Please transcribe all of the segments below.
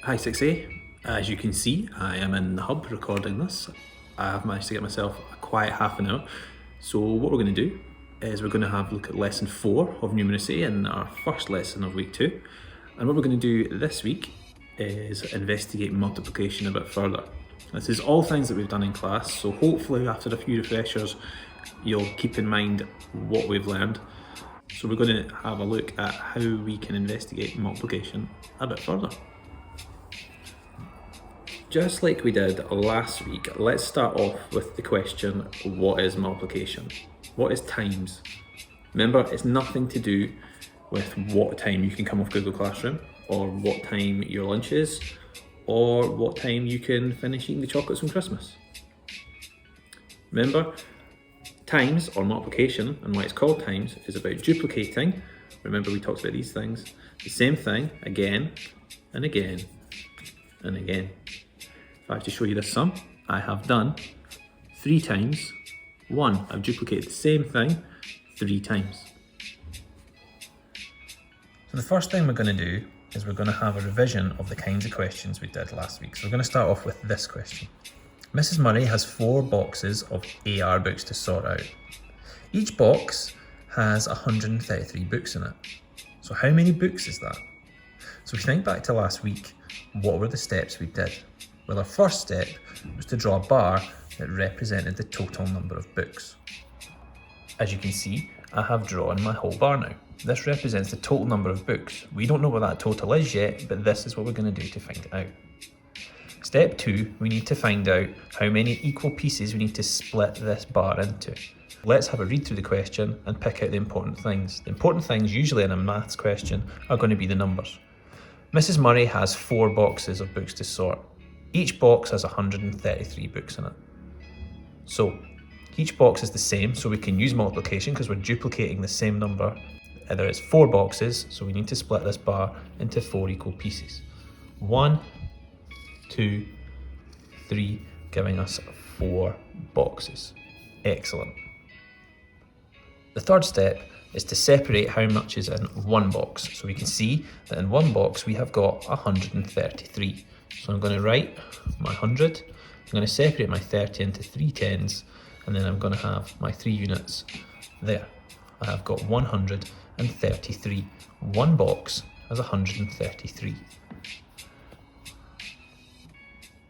Hi 6A, as you can see I am in the hub recording this. I have managed to get myself a quiet half an hour. So what we're going to do is we're going to have a look at lesson 4 of numeracy in our first lesson of week 2. And what we're going to do this week is investigate multiplication a bit further. This is all things that we've done in class, so hopefully after a few refreshers you'll keep in mind what we've learned. So we're going to have a look at how we can investigate multiplication a bit further. Just like we did last week, let's start off with the question, what is multiplication? What is times? Remember, it's nothing to do with what time you can come off Google Classroom, or what time your lunch is, or what time you can finish eating the chocolates from Christmas. Remember, times or multiplication, and why it's called times, is about duplicating. Remember we talked about these things. The same thing again and again and again. If I have to show you this sum, I have done 3 times 1. I've duplicated the same thing 3 times. So the first thing we're going to do is we're going to have a revision of the kinds of questions we did last week. So we're going to start off with this question. Mrs. Murray has 4 boxes of AR books to sort out. Each box has 133 books in it. So how many books is that? So if you think back to last week, what were the steps we did? Well, our first step was to draw a bar that represented the total number of books. As you can see, I have drawn my whole bar now. This represents the total number of books. We don't know what that total is yet, but this is what we're going to do to find it out. Step 2, we need to find out how many equal pieces we need to split this bar into. Let's have a read through the question and pick out the important things. The important things usually in a maths question are going to be the numbers. Mrs. Murray has 4 boxes of books to sort. Each box has 133 books in it. So each box is the same, so we can use multiplication because we're duplicating the same number. There is 4 boxes, so we need to split this bar into 4 equal pieces. 1, 2, 3, giving us 4 boxes. Excellent. The third step is to separate how much is in one box. So we can see that in one box we have got 133. So I'm going to write my 100, I'm going to separate my 30 into 3 tens, and then I'm going to have my 3 units there. I have got 133. One box has 133.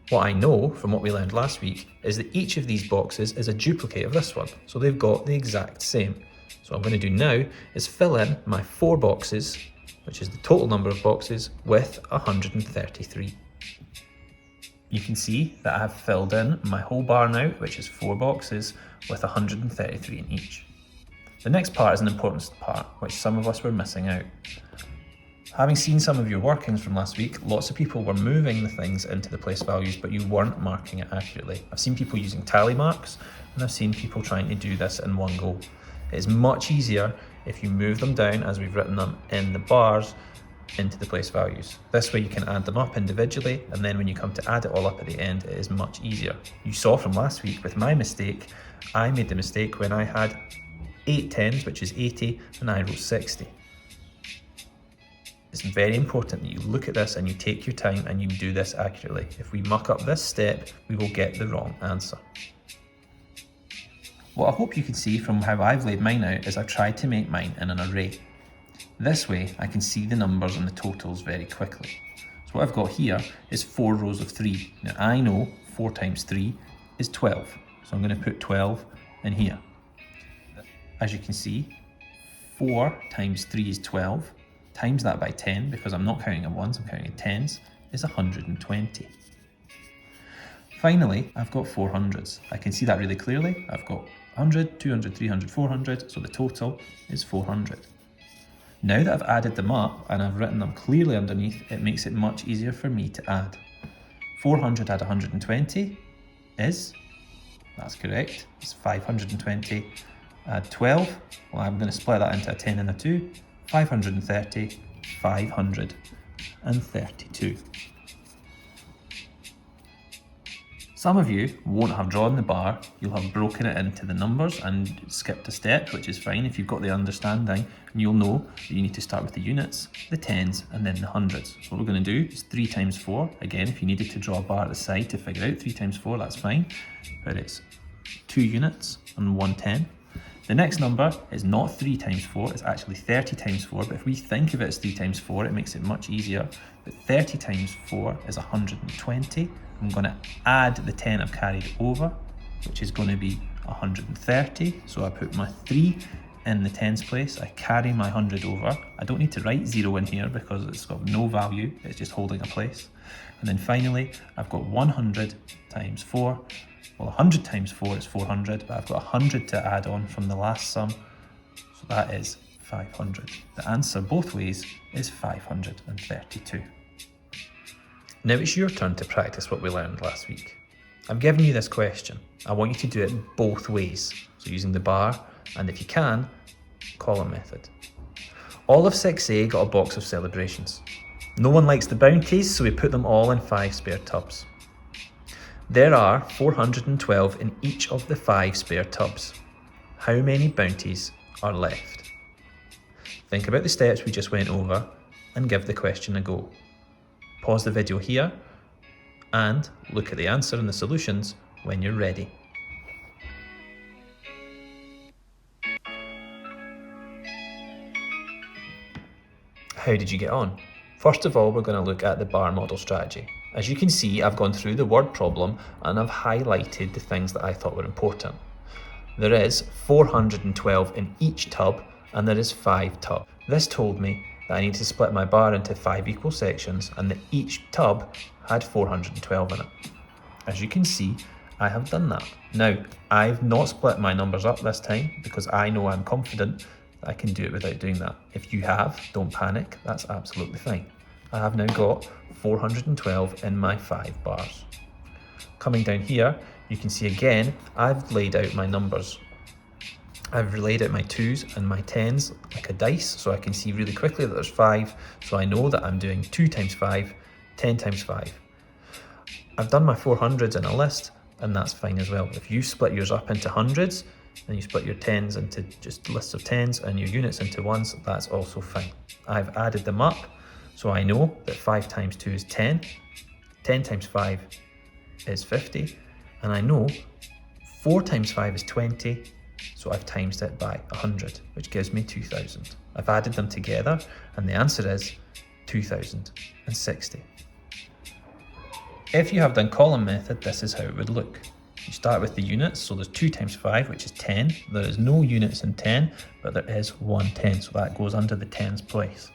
What I know from what we learned last week is that each of these boxes is a duplicate of this one, so they've got the exact same. So what I'm going to do now is fill in my 4 boxes, which is the total number of boxes, with 133. You can see that I have filled in my whole bar now, which is 4 boxes with 133 in each. The next part is an important part, which some of us were missing out. Having seen some of your workings from last week, lots of people were moving the things into the place values, but you weren't marking it accurately. I've seen people using tally marks, and I've seen people trying to do this in one go. It is much easier if you move them down, as we've written them in the bars, into the place values. This way you can add them up individually, and then when you come to add it all up at the end, it is much easier. You saw from last week with my mistake, I made the mistake when I had 8 tens, which is 80, and I wrote 60. It's very important that you look at this and you take your time and you do this accurately. If we muck up this step, we will get the wrong answer. What I hope you can see from how I've laid mine out is I've tried to make mine in an array. This way I can see the numbers and the totals very quickly. So what I've got here is 4 rows of 3. Now I know 4 times 3 is 12, so I'm going to put 12 in here. As you can see, 4 times 3 is 12, times that by 10, because I'm not counting in ones, I'm counting in tens, is 120. Finally, I've got 4 hundreds. I can see that really clearly. I've got 100, 200, 300, 400, so the total is 400. Now that I've added them up and I've written them clearly underneath, it makes it much easier for me to add. 400 add 120 is, that's correct, it's 520. Add 12, well I'm going to split that into a 10 and a 2, 530, 532. Some of you won't have drawn the bar, you'll have broken it into the numbers and skipped a step, which is fine if you've got the understanding, and you'll know that you need to start with the units, the tens, and then the hundreds. So what we're going to do is 3 times 4. Again, if you needed to draw a bar at the side to figure out 3 times 4, that's fine, but it's 2 units and 1 10. The next number is not 3 times 4, it's actually 30 times 4, but if we think of it as 3 times 4, it makes it much easier. But 30 times 4 is 120. I'm going to add the 10 I've carried over, which is going to be 130. So I put my 3 in the tens place, I carry my 100 over. I don't need to write 0 in here because it's got no value, it's just holding a place. And then finally, I've got 100 times 4. Well, 100 times 4 is 400, but I've got 100 to add on from the last sum, so that is 500. The answer both ways is 532. Now it's your turn to practice what we learned last week. I've given you this question. I want you to do it both ways, so using the bar, and if you can, column method. All of 6A got a box of celebrations. No one likes the bounties, so we put them all in 5 spare tubs. There are 412 in each of the 5 spare tubs. How many bounties are left? Think about the steps we just went over and give the question a go. Pause the video here and look at the answer and the solutions when you're ready. How did you get on? First of all, we're going to look at the bar model strategy. As you can see, I've gone through the word problem and I've highlighted the things that I thought were important. There is 412 in each tub and there is 5 tubs. This told me that I need to split my bar into 5 equal sections and that each tub had 412 in it. As you can see, I have done that. Now, I've not split my numbers up this time because I know I'm confident that I can do it without doing that. If you have, don't panic, that's absolutely fine. I have now got 412 in my 5 bars. Coming down here, you can see again, I've laid out my numbers. I've laid out my 2s and my 10s like a dice, so I can see really quickly that there's 5, so I know that I'm doing 2 times 5, 10 times 5. I've done my 400s in a list, and that's fine as well. If you split yours up into hundreds, and you split your 10s into just lists of 10s and your units into 1s, that's also fine. I've added them up, so I know that 5 times 2 is 10, 10 times 5 is 50, and I know 4 times 5 is 20, so I've times it by 100, which gives me 2000. I've added them together, and the answer is 2060. If you have done column method, this is how it would look. You start with the units, so there's 2 times 5, which is 10. There is no units in 10, but there is 1 10, so that goes under the tens place.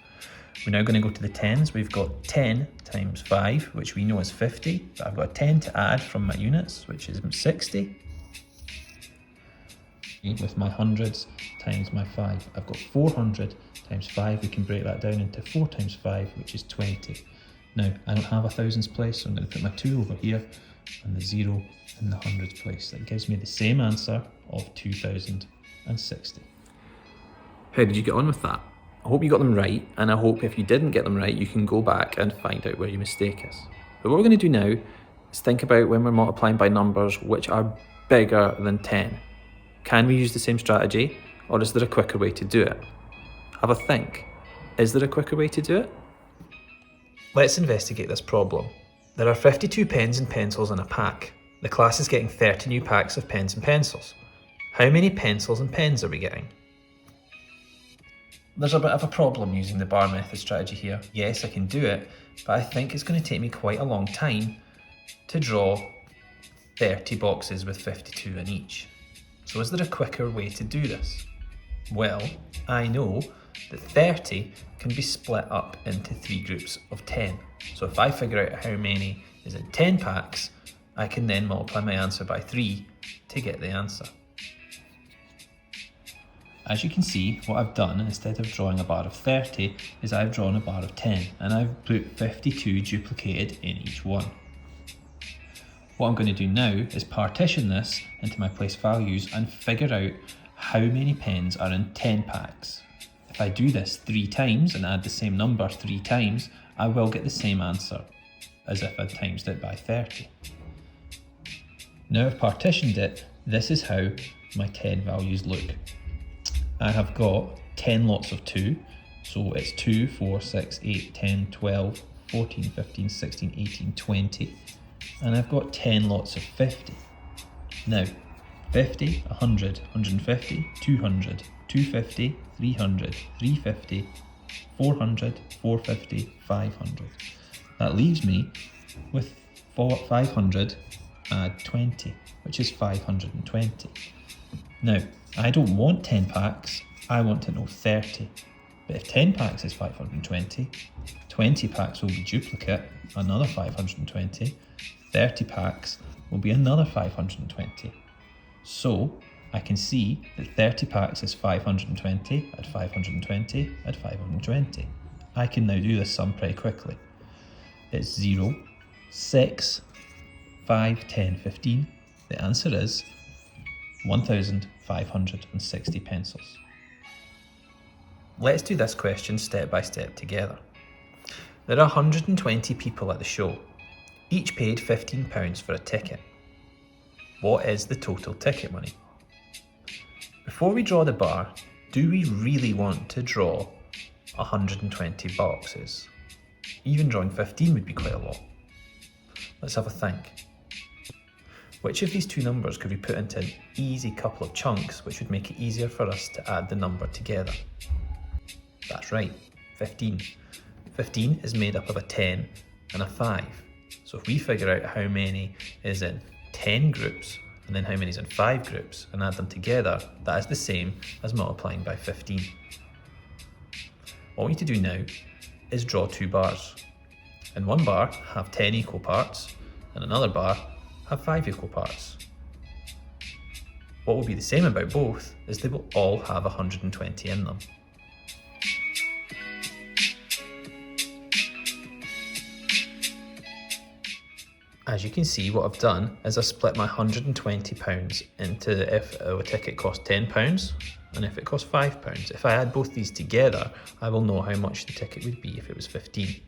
We're now going to go to the tens. We've got 10 times 5, which we know is 50, but I've got a 10 to add from my units, which is 60. With my hundreds times my 5. I've got 400 times 5, we can break that down into 4 times 5, which is 20. Now, I don't have a thousands place, so I'm going to put my 2 over here and the 0 in the hundreds place. That gives me the same answer of 2060. How did you get on with that? I hope you got them right, and I hope if you didn't get them right, you can go back and find out where your mistake is. But what we're going to do now is think about when we're multiplying by numbers which are bigger than 10. Can we use the same strategy, or is there a quicker way to do it? Have a think. Is there a quicker way to do it? Let's investigate this problem. There are 52 pens and pencils in a pack. The class is getting 30 new packs of pens and pencils. How many pencils and pens are we getting? There's a bit of a problem using the bar method strategy here. Yes, I can do it, but I think it's going to take me quite a long time to draw 30 boxes with 52 in each. So is there a quicker way to do this? Well, I know that 30 can be split up into 3 groups of 10. So if I figure out how many is in 10 packs, I can then multiply my answer by 3 to get the answer. As you can see, what I've done instead of drawing a bar of 30 is I've drawn a bar of 10, and I've put 52 duplicated in each one. What I'm going to do now is partition this into my place values and figure out how many pens are in 10 packs. If I do this 3 times and add the same number 3 times, I will get the same answer as if I'd timesed it by 30. Now I've partitioned it, this is how my 10 values look. I have got 10 lots of 2, so it's 2, 4, 6, 8, 10, 12, 14, 15, 16, 18, 20, and I've got 10 lots of 50. Now, 50, 100, 150, 200, 250, 300, 350, 400, 450, 500. That leaves me with 500 add 20, which is 520. Now, I don't want 10 packs, I want to know 30. But if 10 packs is 520, 20 packs will be duplicate, another 520, 30 packs will be another 520. So I can see that 30 packs is 520, add 520, add 520. I can now do this sum pretty quickly. It's 0, 6, 5, 10, 15. The answer is 1,560 pencils. Let's do this question step by step together. There are 120 people at the show. Each paid £15 for a ticket. What is the total ticket money? Before we draw the bar, do we really want to draw 120 boxes? Even drawing 15 would be quite a lot. Let's have a think. Which of these two numbers could we put into an easy couple of chunks which would make it easier for us to add the number together? That's right, 15. 15 is made up of a 10 and a 5. So if we figure out how many is in 10 groups and then how many is in 5 groups and add them together, that is the same as multiplying by 15. What we need to do now is draw two bars. In one bar, have 10 equal parts, and another bar, have 5 equal parts. What will be the same about both is they will all have 120 in them. As you can see, what I've done is I've split my £120 into if a ticket cost £10 and if it cost £5. If I add both these together, I will know how much the ticket would be if it was 15.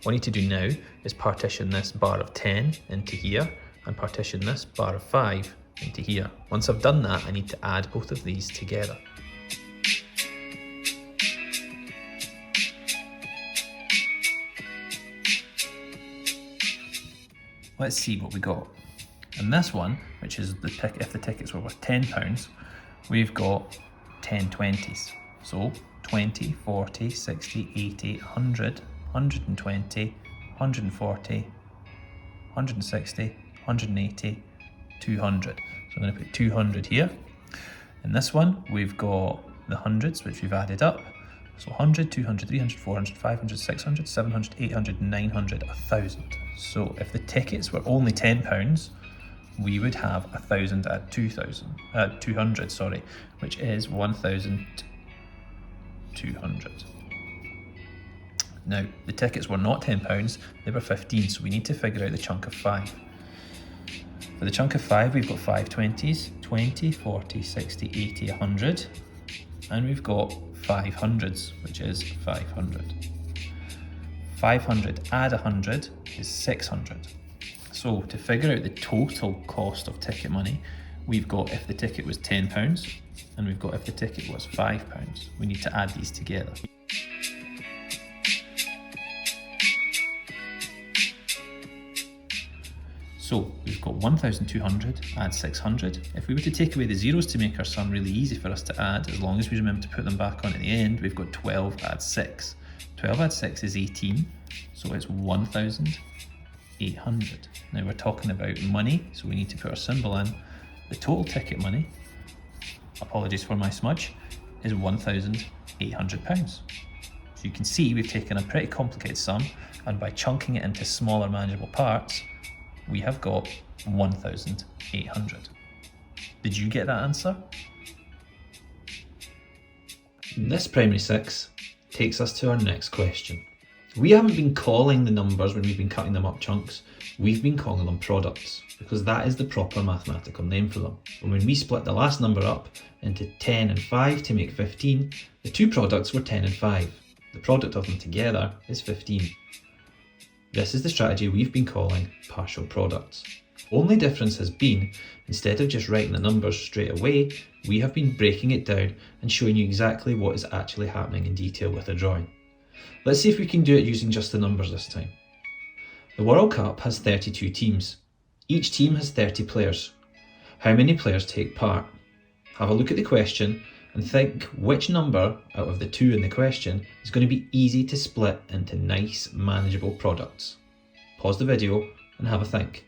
What I need to do now is partition this bar of 10 into here and partition this bar of 5 into here. Once I've done that, I need to add both of these together. Let's see what we got. In this one, which is the if the tickets were worth £10, we've got 10 20s. So 20, 40, 60, 80, 100, 120, 140, 160, 180, 200. So I'm going to put 200 here. In this one, we've got the hundreds, which we've added up. So 100, 200, 300, 400, 500, 600, 700, 800, 900, 1,000. So if the tickets were only £10, we would have 1,000 at 200, which is 1,200. Now, the tickets were not £10, they were 15, so we need to figure out the chunk of 5. For the chunk of 5, we've got 5 20s, 20, 40, 60, 80, 100, and we've got 5 hundreds, which is 500. 500 add 100 is 600. So to figure out the total cost of ticket money, we've got if the ticket was £10 and we've got if the ticket was £5. We need to add these together. So we've got 1,200, add 600. If we were to take away the zeros to make our sum really easy for us to add, as long as we remember to put them back on at the end, we've got 12 add 6. 12 add 6 is 18, so it's 1,800. Now we're talking about money, so we need to put our symbol in. The total ticket money, apologies for my smudge, is £1,800. So you can see we've taken a pretty complicated sum, and by chunking it into smaller manageable parts, we have got 1,800. Did you get that answer? This primary 6 takes us to our next question. We haven't been calling the numbers when we've been cutting them up chunks, we've been calling them products, because that is the proper mathematical name for them. And when we split the last number up into 10 and 5 to make 15, the two products were 10 and 5. The product of them together is 15. This is the strategy we've been calling partial products. Only difference has been, instead of just writing the numbers straight away, we have been breaking it down and showing you exactly what is actually happening in detail with a drawing. Let's see if we can do it using just the numbers this time. The World Cup has 32 teams. Each team has 30 players. How many players take part? Have a look at the question and think which number out of the two in the question is going to be easy to split into nice, manageable products. Pause the video and have a think.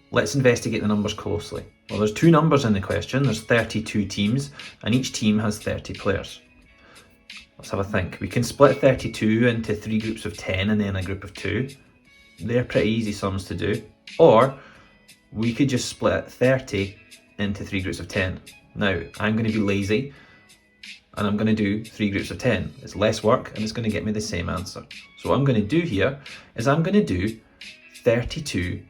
Let's investigate the numbers closely. Well, there's two numbers in the question. There's 32 teams and each team has 30 players. Let's have a think. We can split 32 into 3 groups of 10 and then a group of 2. They're pretty easy sums to do. Or we could just split 30 into 3 groups of 10. Now, I'm going to be lazy and I'm going to do 3 groups of 10. It's less work and it's going to get me the same answer. So what I'm going to do here is I'm going to do 32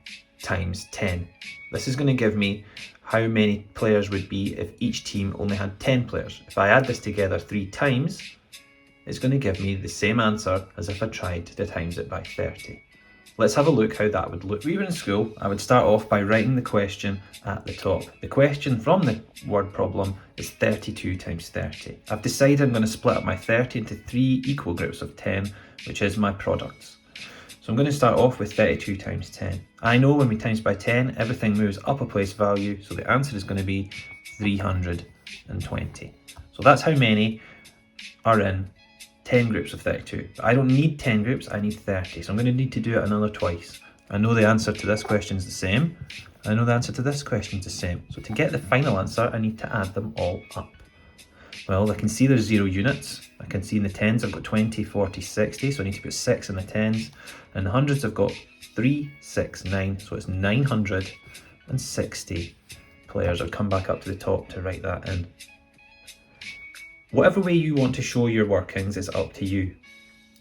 times 10. This is going to give me how many players would be if each team only had 10 players. If I add this together 3 times, it's going to give me the same answer as if I tried to times it by 30. Let's have a look how that would look. If we were in school, I would start off by writing the question at the top. The question from the word problem is 32 times 30. I've decided I'm going to split up my 30 into 3 equal groups of 10, which is my products. So I'm going to start off with 32 times 10. I know when we times by 10, everything moves up a place value, so the answer is going to be 320. So that's how many are in 10 groups of 32. But I don't need 10 groups, I need 30. So I'm going to need to do it another twice. I know the answer to this question is the same. I know the answer to this question is the same. So to get the final answer, I need to add them all up. Well, I can see there's 0 units. I can see in the tens I've got 20, 40, 60, so I need to put 6 in the tens. And the hundreds I've got 3, 6, 9, so it's 960 players. I'll come back up to the top to write that in. Whatever way you want to show your workings is up to you.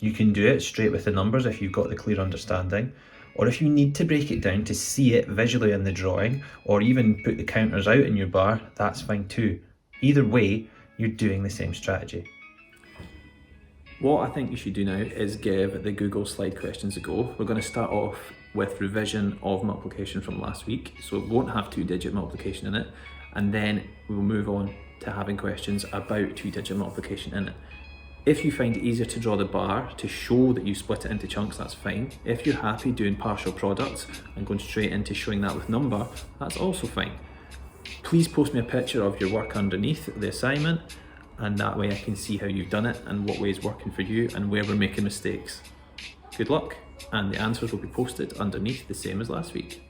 You can do it straight with the numbers if you've got the clear understanding, or if you need to break it down to see it visually in the drawing, or even put the counters out in your bar, that's fine too. Either way, you're doing the same strategy. What I think you should do now is give the Google slide questions a go. We're going to start off with revision of multiplication from last week, so it won't have 2-digit multiplication in it, and then we'll move on to having questions about 2-digit multiplication in it. If you find it easier to draw the bar to show that you split it into chunks, that's fine. If you're happy doing partial products and going straight into showing that with number, that's also fine. Please post me a picture of your work underneath the assignment, and that way I can see how you've done it and what way is working for you and where we're making mistakes. Good luck, and the answers will be posted underneath the same as last week.